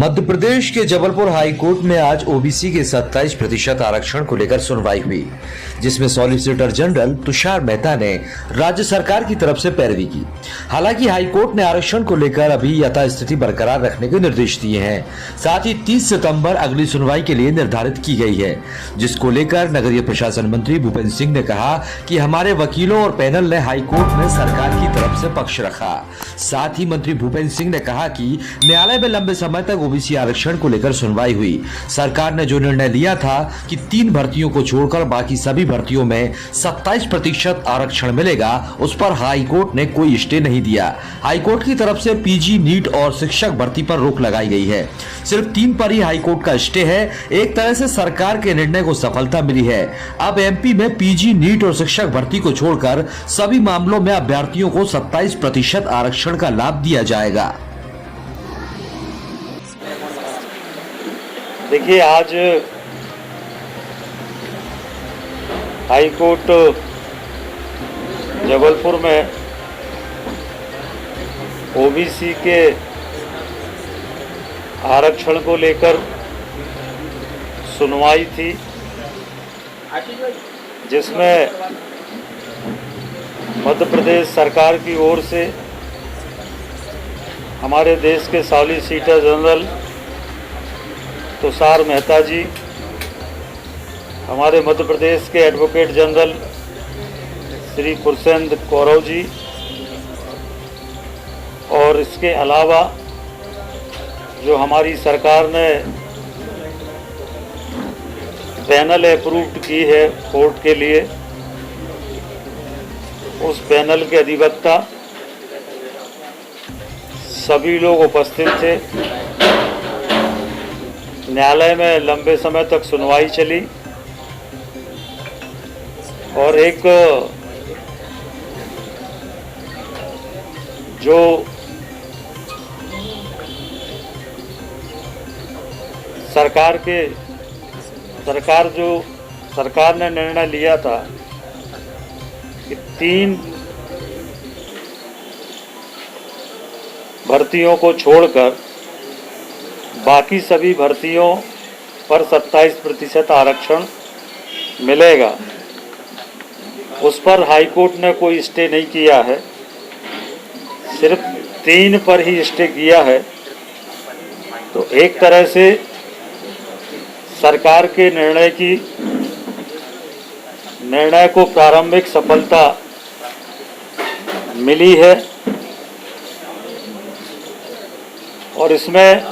मध्य प्रदेश के Jabalpur high court में आज ओबीसी के 27% आरक्षण को लेकर सुनवाई हुई, जिसमें सॉलिसिटर जनरल तुषार मेहता ने राज्य सरकार की तरफ से पैरवी की। हालांकि हाई कोर्ट ने आरक्षण को लेकर अभी यथास्थिति बरकरार रखने के निर्देश दिए हैं। साथ ही 30 सितंबर अगली सुनवाई के लिए निर्धारित की गई है, जिसको लेकर नगरीय प्रशासन मंत्री भूपेंद्र सिंह ने कहा कि हमारे वकीलों और पैनल ने हाई कोर्ट में सरकार की तरफ से पक्ष रखा। साथ ही मंत्री भूपेंद्र सिंह ने कहा कि न्यायालय में लंबे समय तक ओबीसी आरक्षण को लेकर सुनवाई हुई। सरकार ने जो निर्णय लिया था कि 3 भर्तियों को छोड़कर बाकी सभी भर्तियों में 27% आरक्षण मिलेगा, उस पर हाई कोर्ट ने कोई स्टे नहीं दिया। हाई कोर्ट की तरफ से पीजी, नीट और शिक्षक भर्ती पर रोक लगाई गई है। सिर्फ 3 पर ही हाई कोर्ट का स्टे है। एक तरह से सरकार के निर्णय को सफलता मिली है। अब एमपी में पीजी, नीट और शिक्षक भर्ती को छोड़कर सभी मामलों में अभ्यर्थियों को 27% आरक्षण का लाभ दिया जाएगा। देखिए, आज हाई कोर्ट जबलपुर में ओबीसी के आरक्षण को लेकर सुनवाई थी, जिसमें मध्य प्रदेश सरकार की ओर से हमारे देश के सॉलिसिटर जनरल तुषार मेहता जी, हमारे मध्य प्रदेश के एडवोकेट जनरल श्री पुरुषेंद्र कौरव जी, और इसके अलावा जो हमारी सरकार ने पैनल अप्रूव्ड की है कोर्ट के लिए, उस पैनल के अधिवक्ता सभी लोग उपस्थित थे। न्यायालय में लंबे समय तक सुनवाई चली और एक जो सरकार ने निर्णय लिया था कि 3 भर्तियों को छोड़कर बाकी सभी भर्तियों पर 27% आरक्षण मिलेगा, उस पर हाई कोर्ट ने कोई स्टे नहीं किया है। सिर्फ 3 पर ही स्टे किया है। तो एक तरह से सरकार के निर्णय को प्रारंभिक सफलता मिली है और इसमें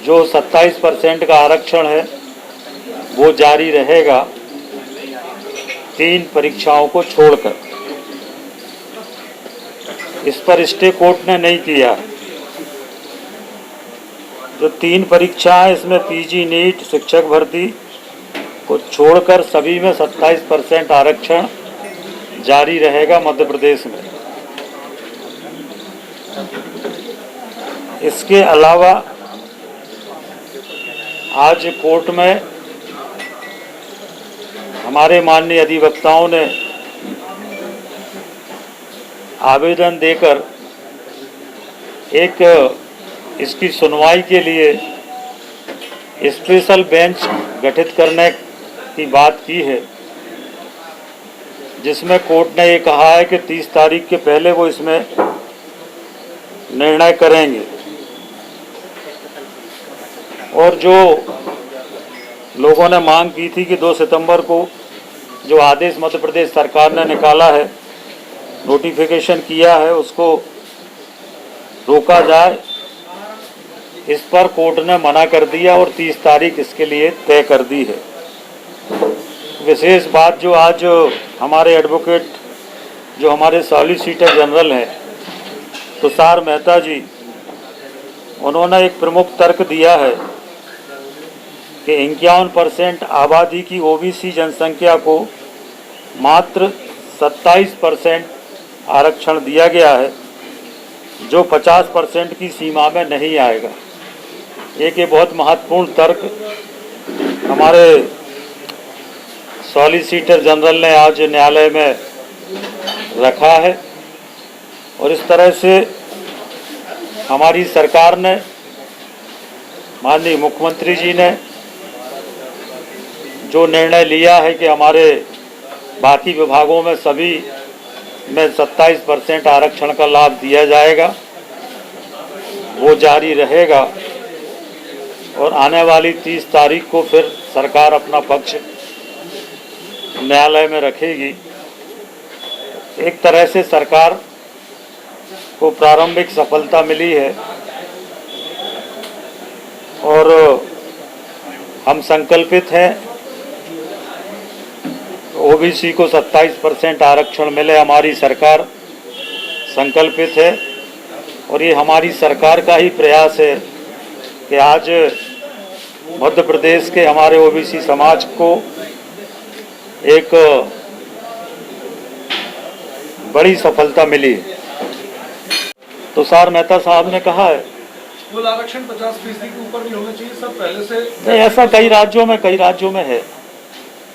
जो 27% का आरक्षण है वो जारी रहेगा 3 परीक्षाओं को छोड़कर। इस पर स्टे कोर्ट ने नहीं किया। जो 3 परीक्षाएं, इसमें पीजी, नीट, शिक्षक भर्ती को छोड़कर सभी में 27% आरक्षण जारी रहेगा मध्य प्रदेश में। इसके अलावा आज कोर्ट में हमारे माननीय अधिवक्ताओं ने आवेदन देकर एक इसकी सुनवाई के लिए स्पेशल बेंच गठित करने की बात की है, जिसमें कोर्ट ने ये कहा है कि 30 तारीख के पहले वो इसमें निर्णय करेंगे। और जो लोगों ने मांग की थी कि 2 सितंबर को जो आदेश मध्य प्रदेश सरकार ने निकाला है, नोटिफिकेशन किया है, उसको रोका जाए, इस पर कोर्ट ने मना कर दिया और 30 तारीख इसके लिए तय कर दी है। विशेष बात जो आज हमारे एडवोकेट, जो हमारे सॉलिसिटर जनरल हैं तुषार मेहता जी, उन्होंने एक प्रमुख तर्क दिया है कि 51% आबादी की ओबीसी जनसंख्या को मात्र 27% आरक्षण दिया गया है, जो 50% की सीमा में नहीं आएगा। एक ये बहुत महत्वपूर्ण तर्क हमारे सॉलिसिटर जनरल ने आज न्यायालय में रखा है और इस तरह से हमारी सरकार ने, माननीय मुख्यमंत्री जी ने जो निर्णय लिया है कि हमारे बाकी विभागों में सभी में 27% आरक्षण का लाभ दिया जाएगा, वो जारी रहेगा और आने वाली 30 तारीख को फिर सरकार अपना पक्ष न्यायालय में रखेगी। एक तरह से सरकार को प्रारंभिक सफलता मिली है और हम संकल्पित हैं ओबीसी को 27% आरक्षण मिले। हमारी सरकार संकल्पित है और ये हमारी सरकार का ही प्रयास है कि आज मध्य प्रदेश के हमारे ओबीसी समाज को एक बड़ी सफलता मिली। तुषार मेहता साहब ने कहा है कुल आरक्षण 50% के ऊपर भी होना चाहिए, सब पहले से नहीं, ऐसा कई राज्यों में है।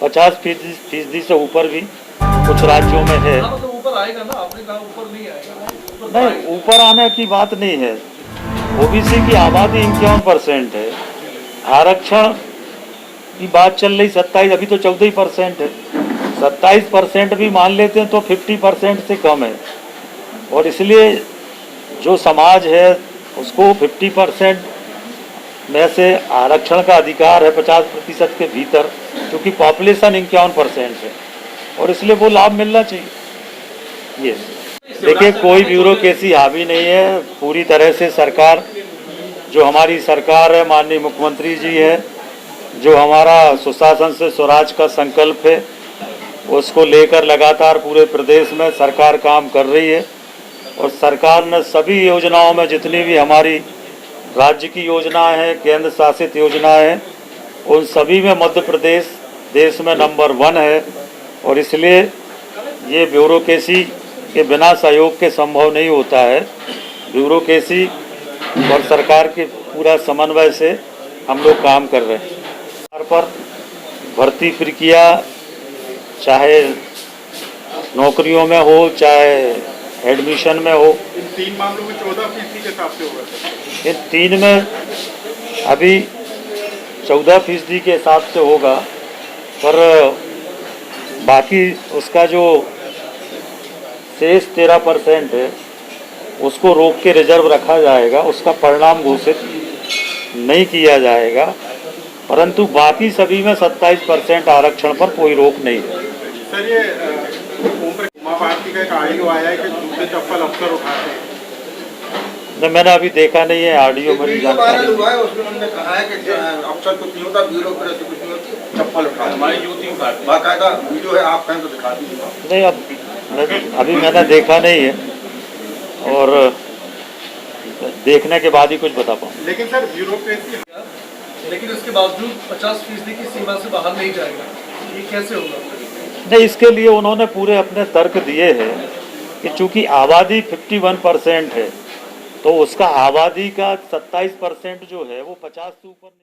50% से ऊपर भी कुछ राज्यों में है। हाँ, मतलब ऊपर आएगा ना, आपने कहा ऊपर नहीं आएगा। नहीं, ऊपर आने की बात नहीं है। ओबीसी की आबादी 51% है, आरक्षण की बात चल रही 27, अभी तो 14% है। 27% भी मान लेते हैं तो 50% से कम है और इसलिए जो समाज है उसको 50% में से आरक्षण का अधिकार है 50% के भीतर, क्योंकि पॉपुलेशन 51% है और इसलिए वो लाभ मिलना चाहिए। ये देखिए, कोई ब्यूरोक्रेसी हावी नहीं है। पूरी तरह से सरकार, जो हमारी सरकार है, माननीय मुख्यमंत्री जी है, जो हमारा सुशासन से स्वराज का संकल्प है, उसको लेकर लगातार पूरे प्रदेश में सरकार काम कर रही है और सरकार ने सभी योजनाओं में, जितनी भी हमारी राज्य की योजनाएं हैं, केंद्र शासित योजनाएं हैं, उन सभी में मध्य प्रदेश देश में नंबर 1 है और इसलिए ये ब्यूरोक्रेसी के बिना सहयोग के संभव नहीं होता है। ब्यूरोक्रेसी और सरकार के पूरा समन्वय से हम लोग काम कर रहे हैं। पर भर्ती प्रक्रिया चाहे नौकरियों में हो चाहे एडमिशन में हो, इन 3 मामलों में 14% के हिसाब से होगा। इन 3 में अभी 14% के हिसाब से होगा, पर बाकी उसका जो शेष 13% है उसको रोक के रिजर्व रखा जाएगा, उसका परिणाम घोषित नहीं किया जाएगा, परंतु बाकी सभी में 27% आरक्षण पर कोई रोक नहीं है। सर, ये उमा भारती का एक ऑडियो आया है कि जूते चप्पल अफसर उठाते हैं। नहीं, मैंने अभी देखा नहीं है ऑडियो में जानकारी। हुआ है, उसमें उन्होंने कहा है कि अफसर कुछ नहीं होता, ब्यूरोक्रेसी कुछ नहीं होती, चप्पल उठा हमारी यूथ बाकायदा वीडियो है, आप कहें तो दिखा दीजिए। नहीं, अब अभी मैंने देखा नहीं है और देखने के बाद ही कुछ बता पाऊँ। लेकिन सर, ब्यूरोक्रेसी, लेकिन इसके बावजूद 50% की सीमा से बाहर नहीं जाएगा, ये कैसे होगा? नहीं, इसके लिए उन्होंने पूरे अपने तर्क दिए हैं कि चूंकि आबादी 51% है तो उसका आबादी का 27% जो है वो 50 से ऊपर नहीं।